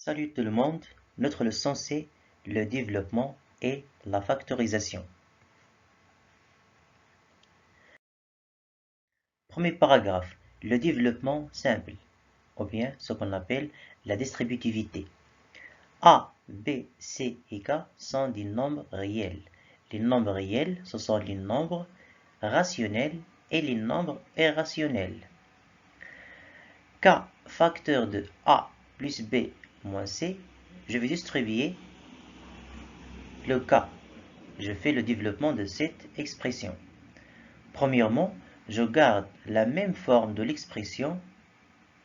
Salut tout le monde, notre leçon c'est le développement et la factorisation. Premier paragraphe, le développement simple, ou bien ce qu'on appelle la distributivité. A, B, C et K sont des nombres réels. Les nombres réels, ce sont les nombres rationnels et les nombres irrationnels. K, facteur de A plus B moins C, je vais distribuer le K. Je fais le développement de cette expression. Premièrement, je garde la même forme de l'expression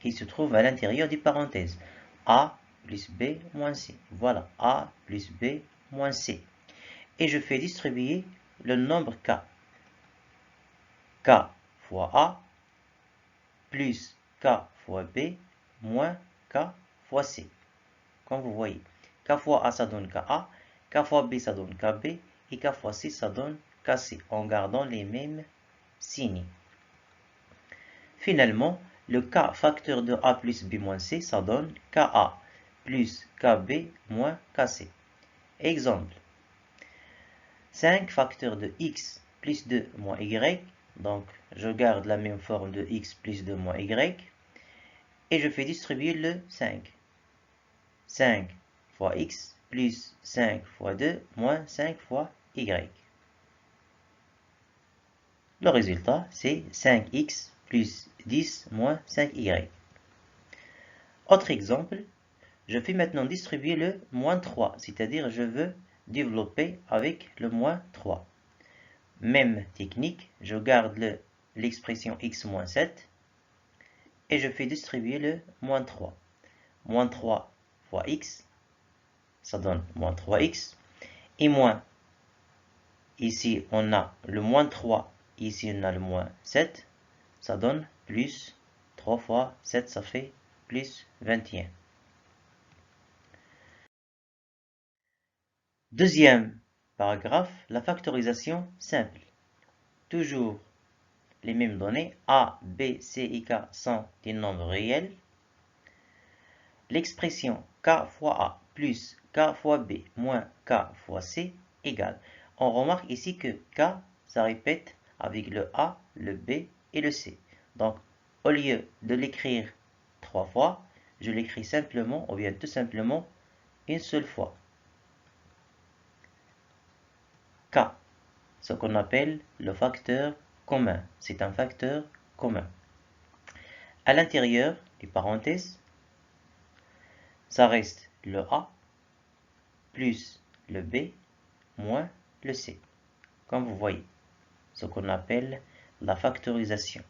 qui se trouve à l'intérieur des parenthèses. A plus B moins C. Voilà, A plus B moins C. Et je fais distribuer le nombre K. K fois A plus K fois B moins K fois C. Comme vous voyez, K fois A ça donne KA, K fois B ça donne KB et K fois C ça donne KC en gardant les mêmes signes. Finalement, le K facteur de A plus B moins C, ça donne KA plus KB moins KC. Exemple. 5 facteur de X plus 2 moins Y. Donc, je garde la même forme de X plus 2 moins Y. Et je fais distribuer le 5. 5 fois X plus 5 fois 2 moins 5 fois Y. Le résultat, c'est 5X plus 10 moins 5Y. Autre exemple, je fais maintenant distribuer le moins 3, c'est-à-dire je veux développer avec le moins 3. Même technique, je garde l'expression x moins 7 et je fais distribuer le moins 3. Moins 3 fois x, ça donne moins 3x. Et moins, ici on a le moins 3, ici on a le moins 7, ça donne plus 3 fois 7, ça fait plus 21. Deuxième paragraphe, la factorisation simple. Toujours les mêmes données, A, B, C et K sont des nombres réels. L'expression K fois A plus K fois B moins K fois C égale. On remarque ici que K, ça répète avec le A, le B et le C. Donc, au lieu de l'écrire 3 fois, je l'écris simplement, ou bien tout simplement, une seule fois. K, ce qu'on appelle le facteur commun. C'est un facteur commun. À l'intérieur des parenthèses, ça reste le A plus le B moins le C. Comme vous voyez, ce qu'on appelle la factorisation.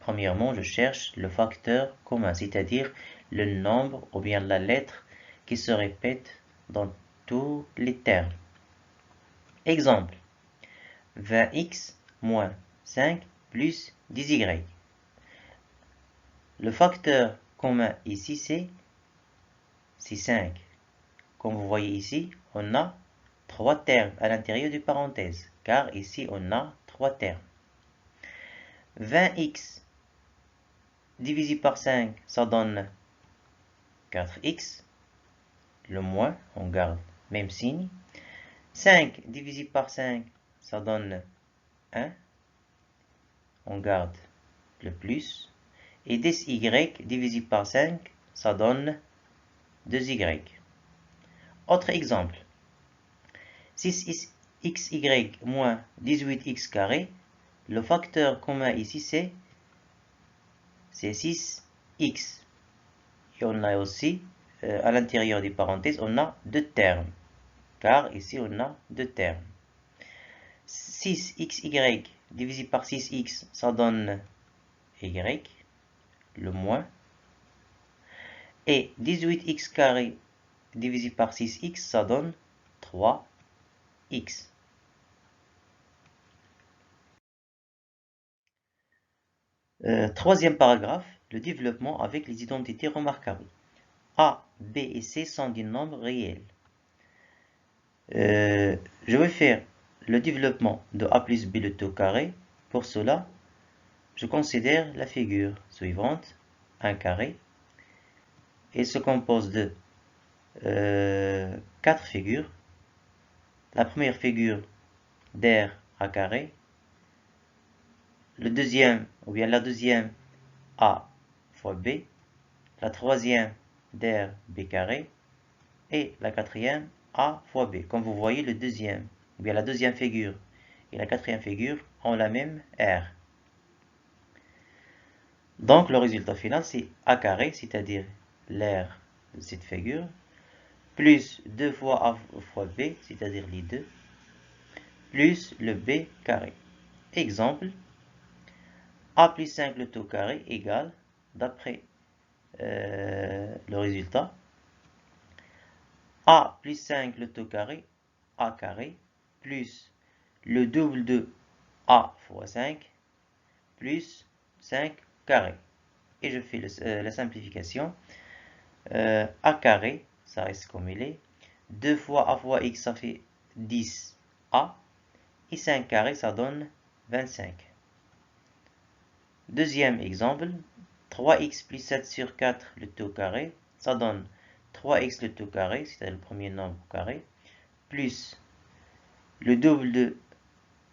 Premièrement, je cherche le facteur commun, c'est-à-dire le nombre ou bien la lettre qui se répète dans tous les termes. Exemple, 20x moins 5 plus 10y. Le facteur commun ici, c'est 5. Comme vous voyez ici, on a 3 termes à l'intérieur du parenthèse, car ici, on a 3 termes. 20x divisé par 5, ça donne 4x. Le moins, on garde même signe. 5 divisé par 5, ça donne 1. On garde le plus. Et 10y divisé par 5, ça donne 2y. Autre exemple. 6xy moins 18x carré. Le facteur commun ici, c'est 6x. Et on a aussi, à l'intérieur des parenthèses, on a 2 termes. Car ici, on a 2 termes. 6xy divisé par 6x, ça donne y, le moins. Et 18x carré divisé par 6x, ça donne 3x. Troisième paragraphe, le développement avec les identités remarquables. A, B et C sont des nombres réels. Je vais faire le développement de A plus B le tout carré. Pour cela, je considère la figure suivante, un carré. il se compose de 4 figures. La première figure d'R A carré. Le deuxième, ou bien la deuxième, A fois B. La troisième, d'R B carré. Et la quatrième, A fois B. Comme vous voyez, le deuxième, ou bien la deuxième figure et la quatrième figure ont la même R. Donc le résultat final, c'est A carré, c'est-à-dire l'air de cette figure, plus 2 fois A fois B, c'est-à-dire les deux, plus le B carré. Exemple, A plus 5 le tout carré égale, d'après le résultat, A plus 5 le tout carré, A carré, plus le double de A fois 5, plus 5 carré. Et je fais la simplification. A carré, ça reste comme il est. 2 fois A fois X, ça fait 10A. Et 5 carré, ça donne 25. Deuxième exemple, 3x plus 7 sur 4 le tout carré, ça donne 3x le tout carré, c'est-à-dire le premier nombre au carré, plus le double de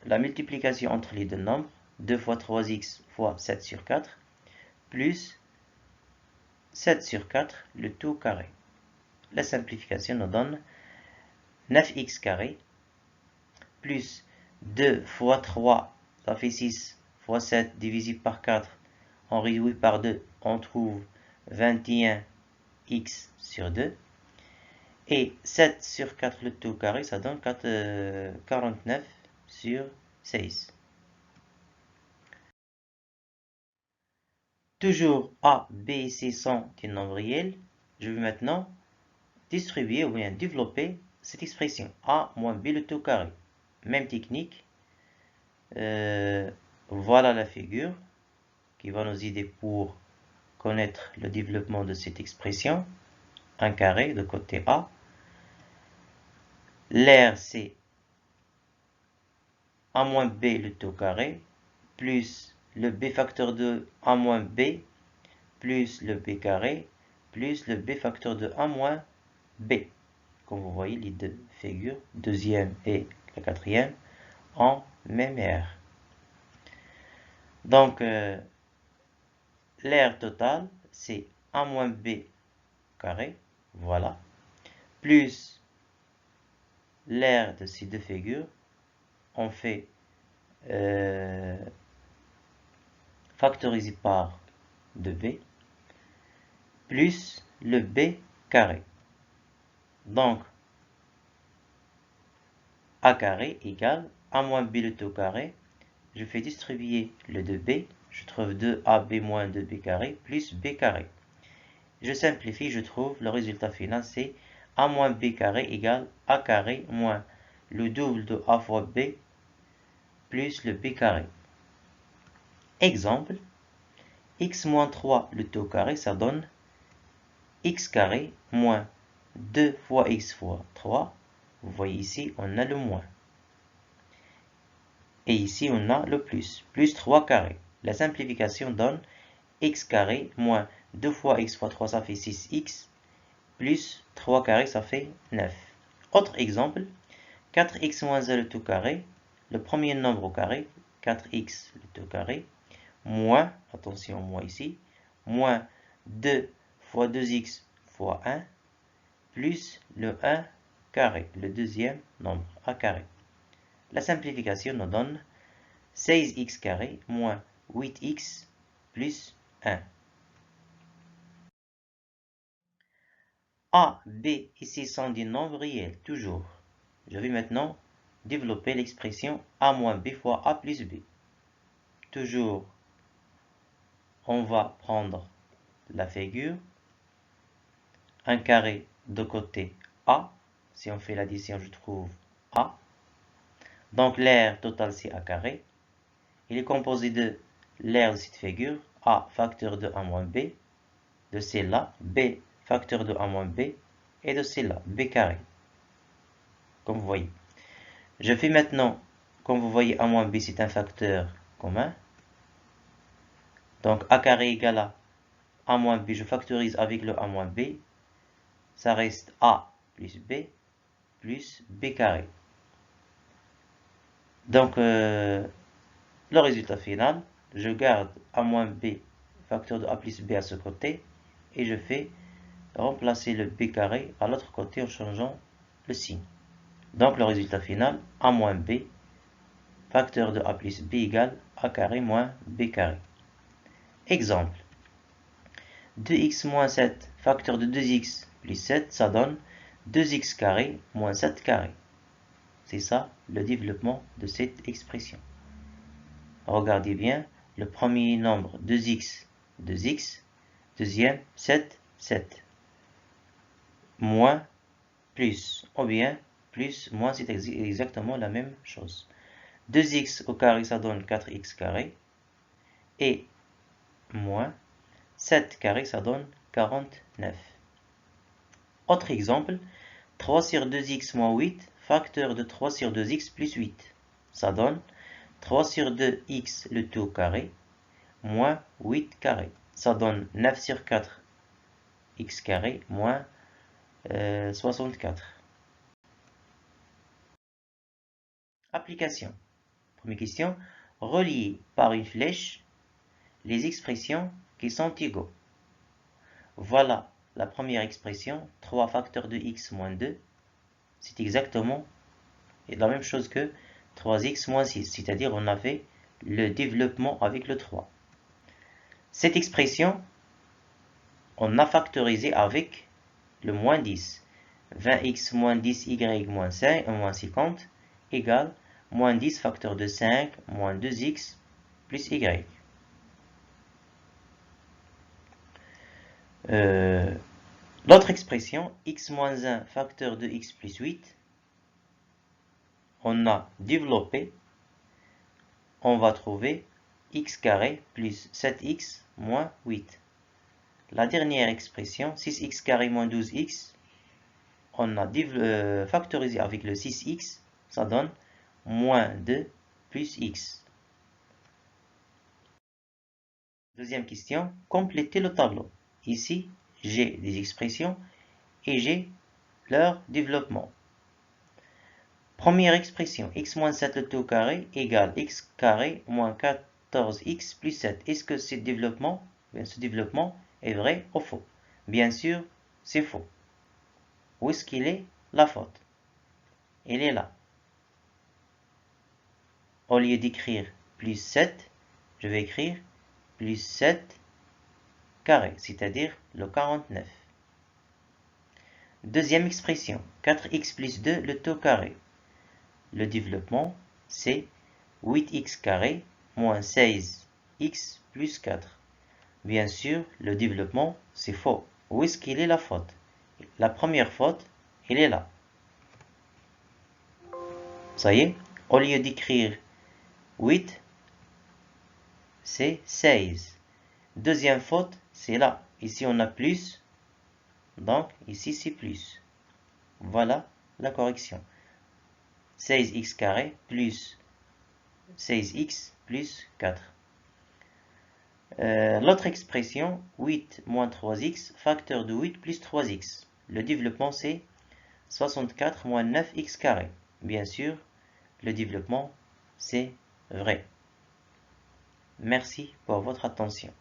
la multiplication entre les deux nombres, 2 fois 3x fois 7 sur 4, plus 7 sur 4 le tout carré. La simplification nous donne 9x carré, plus 2 fois 3, ça fait 6, fois 7 divisé par 4, on réduit par 2, on trouve 21x sur 2. Et 7 sur 4 le tout carré, ça donne 49 sur 16. Toujours A, B et C sont des nombres réels. Je vais maintenant distribuer ou bien développer cette expression A moins B le tout carré. Même technique. Voilà la figure qui va nous aider pour connaître le développement de cette expression. Un carré de côté A. L'air c'est A moins B le tout carré, plus le B facteur de A moins B, plus le B carré, plus le B facteur de A moins B. Comme vous voyez, les deux figures, deuxième et la quatrième, ont même R. Donc, l'air total, c'est A moins B carré, voilà, plus l'air de ces deux figures, on fait factorisé par 2b, plus le b carré. Donc, a carré égale a moins b le tout carré. Je fais distribuer le 2b, je trouve 2ab moins 2b carré plus b carré. Je simplifie, je trouve le résultat final, c'est a moins b carré égale a carré moins le double de a fois b plus le b carré. Exemple, x moins 3 le tout carré, ça donne x carré moins 2 fois x fois 3. Vous voyez ici, on a le moins. Et ici, on a le plus. Plus 3 carré. La simplification donne x carré moins 2 fois x fois 3, ça fait 6x. Plus 3 carré, ça fait 9. Autre exemple, 4x moins 1 le tout carré. Le premier nombre au carré, 4x le tout carré. Moins, attention, moins ici, moins 2 fois 2x fois 1, plus le 1 carré, le deuxième nombre, a carré. La simplification nous donne 16x carré moins 8x plus 1. A, B et C sont des nombres réels, toujours. Je vais maintenant développer l'expression A moins B fois A plus B. Toujours, on va prendre la figure, un carré de côté A. Si on fait l'addition, je trouve A. Donc l'air total, c'est A carré. Il est composé de l'air de cette figure, A facteur de A moins B, de celle-là, B facteur de A moins B, et de celle-là, B carré. Comme vous voyez. Je fais maintenant, comme vous voyez, A moins B, c'est un facteur commun. Donc A carré égale à a moins b, je factorise avec le a moins b, ça reste a plus b carré. Donc, le résultat final, je garde a moins b, facteur de a plus b à ce côté, et je fais remplacer le b carré à l'autre côté en changeant le signe. Donc, le résultat final, a moins b, facteur de a plus b égale a carré moins b carré. Exemple. 2x moins 7, facteur de 2x plus 7, ça donne 2x carré moins 7 carré. C'est ça le développement de cette expression. Regardez bien, le premier nombre 2x, 2x, deuxième 7, 7. Moins, plus, ou bien plus, moins, c'est exactement la même chose. 2x au carré, ça donne 4x carré. Et moins 7 carré, ça donne 49. Autre exemple, 3 sur 2x moins 8, facteur de 3 sur 2x plus 8. Ça donne 3 sur 2x le tout au carré, moins 8 carré. Ça donne 9 sur 4 x carré, moins 64. Application. Première question. Relier par une flèche les expressions qui sont égaux. Voilà la première expression, 3 facteurs de x moins 2. C'est exactement la même chose que 3x moins 6, c'est-à-dire on a fait le développement avec le 3. Cette expression, on a factorisé avec le moins 10. 20x moins 10y moins 5, moins 50 égale moins 10 facteur de 5 moins 2x plus y. L'autre expression, x moins 1 facteur de x plus 8, on a développé, on va trouver x carré plus 7x moins 8. La dernière expression, 6x carré moins 12x, on a factorisé avec le 6x, ça donne moins 2 plus x. Deuxième question, complétez le tableau. Ici, j'ai des expressions et j'ai leur développement. Première expression, x moins 7 le tout au carré égale x carré moins 14x plus 7. Est-ce que ce développement est vrai ou faux? Bien sûr, c'est faux. Où est-ce qu'il est la faute? Il est là. Au lieu d'écrire plus 7, je vais écrire plus 7 carré, c'est-à-dire le 49. Deuxième expression, 4x plus 2 le tout carré. Le développement, c'est 8x carré moins 16x plus 4. Bien sûr, le développement, c'est faux. Où est-ce qu'il est la faute? La première faute, elle est là. Ça y est, au lieu d'écrire 8, c'est 16. Deuxième faute, c'est là. Ici, on a plus. Donc, ici, c'est plus. Voilà la correction. 16x carré plus 16x plus 4. L'autre expression, 8 moins 3x, facteur de 8 plus 3x. Le développement, c'est 64 moins 9x carré. Bien sûr, le développement, c'est vrai. Merci pour votre attention.